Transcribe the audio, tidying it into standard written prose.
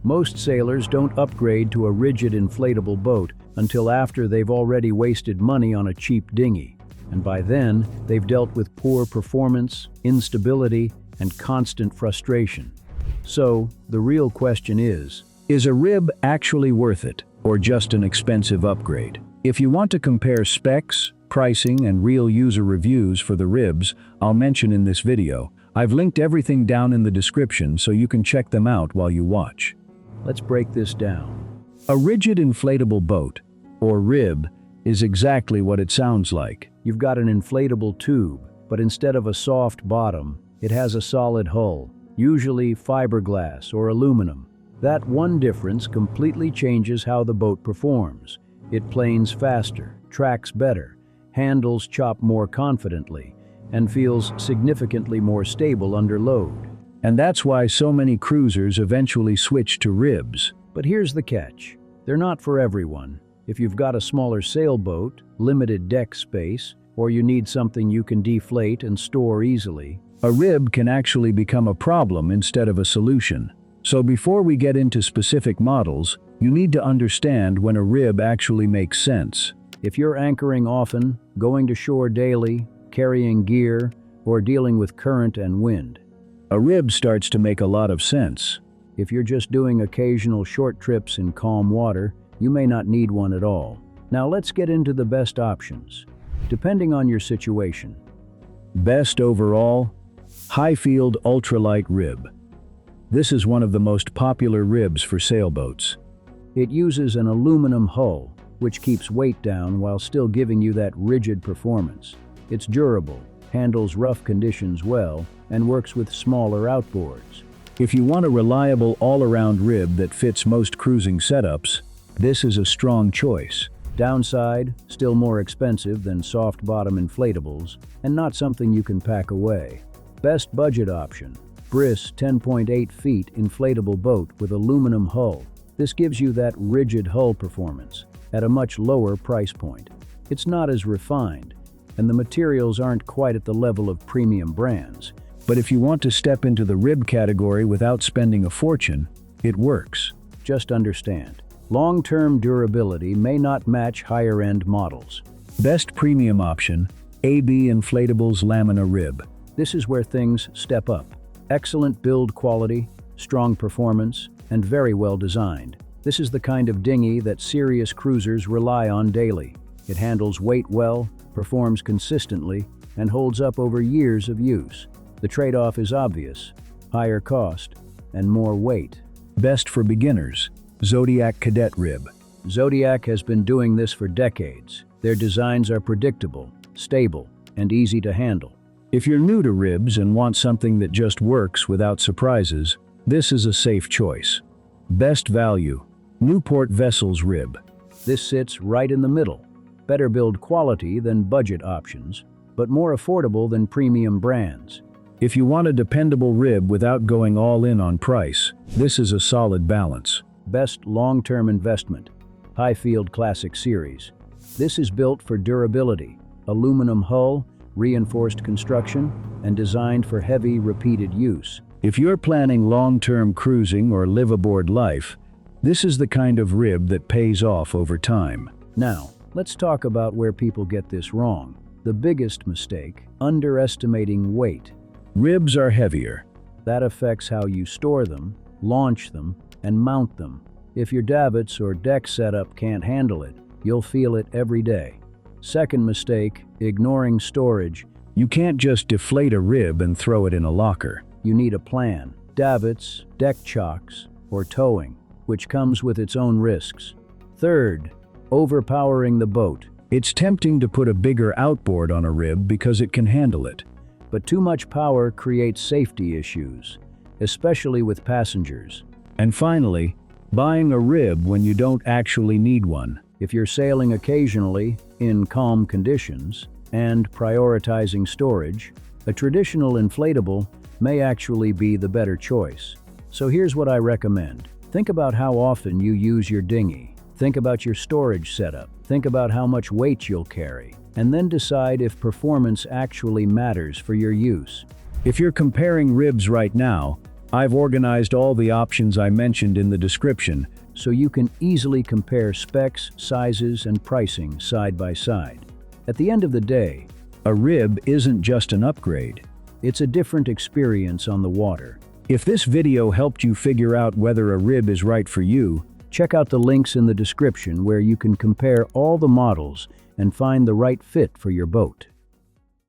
Most sailors don't upgrade to a rigid inflatable boat until after they've already wasted money on a cheap dinghy. And by then, they've dealt with poor performance, instability, and constant frustration. So, the real question is a rib actually worth it, or just an expensive upgrade? If you want to compare specs, pricing, and real user reviews for the ribs I'll mention in this video, I've linked everything down in the description so you can check them out while you watch. Let's break this down. A rigid inflatable boat, or rib, is exactly what it sounds like. You've got an inflatable tube, but instead of a soft bottom, it has a solid hull, usually fiberglass or aluminum. That one difference completely changes how the boat performs. It planes faster, tracks better, handles chop more confidently, and feels significantly more stable under load. And that's why so many cruisers eventually switch to ribs. But here's the catch. They're not for everyone. If you've got a smaller sailboat, limited deck space, or you need something you can deflate and store easily, a rib can actually become a problem instead of a solution. So before we get into specific models, you need to understand when a rib actually makes sense. If you're anchoring often, going to shore daily, carrying gear, or dealing with current and wind, a rib starts to make a lot of sense. If you're just doing occasional short trips in calm water, you may not need one at all. Now let's get into the best options, depending on your situation. Best overall, high-field ultralight rib. This is one of the most popular ribs for sailboats. It uses an aluminum hull, which keeps weight down while still giving you that rigid performance. It's durable, handles rough conditions well, and works with smaller outboards. If you want a reliable all-around rib that fits most cruising setups, this is a strong choice. Downside, still more expensive than soft-bottom inflatables, and not something you can pack away. Best budget option, Briss 10.8 feet inflatable boat with aluminum hull. This gives you that rigid hull performance at a much lower price point. It's not as refined, and the materials aren't quite at the level of premium brands. But if you want to step into the rib category without spending a fortune, it works. Just understand, long-term durability may not match higher-end models. Best premium option, AB Inflatables Lamina Rib. This is where things step up. Excellent build quality, strong performance, and very well designed. This is the kind of dinghy that serious cruisers rely on daily. It handles weight well, performs consistently, and holds up over years of use. The trade-off is obvious: higher cost and more weight. Best for beginners, Zodiac Cadet Rib. Zodiac has been doing this for decades. Their designs are predictable, stable, and easy to handle. If you're new to ribs and want something that just works without surprises, this is a safe choice. Best value, Newport Vessels Rib. This sits right in the middle. Better build quality than budget options, but more affordable than premium brands. If you want a dependable rib without going all in on price, this is a solid balance. Best long-term investment, Highfield Classic Series. This is built for durability, aluminum hull, reinforced construction, and designed for heavy, repeated use. If you're planning long-term cruising or live-aboard life, this is the kind of rib that pays off over time. Now, let's talk about where people get this wrong. The biggest mistake, underestimating weight. Ribs are heavier. That affects how you store them, launch them, and mount them. If your davits or deck setup can't handle it, you'll feel it every day. Second mistake, ignoring storage. You can't just deflate a rib and throw it in a locker. You need a plan. Davits, deck chocks, or towing, which comes with its own risks. Third, overpowering the boat. It's tempting to put a bigger outboard on a rib because it can handle it. But too much power creates safety issues, especially with passengers. And finally, buying a rib when you don't actually need one. If you're sailing occasionally, in calm conditions, and prioritizing storage, a traditional inflatable may actually be the better choice. So here's what I recommend. Think about how often you use your dinghy. Think about your storage setup. Think about how much weight you'll carry, and then decide if performance actually matters for your use. If you're comparing ribs right now, I've organized all the options I mentioned in the description so you can easily compare specs, sizes, and pricing side by side. At the end of the day, a rib isn't just an upgrade, it's a different experience on the water. If this video helped you figure out whether a rib is right for you, check out the links in the description where you can compare all the models and find the right fit for your boat.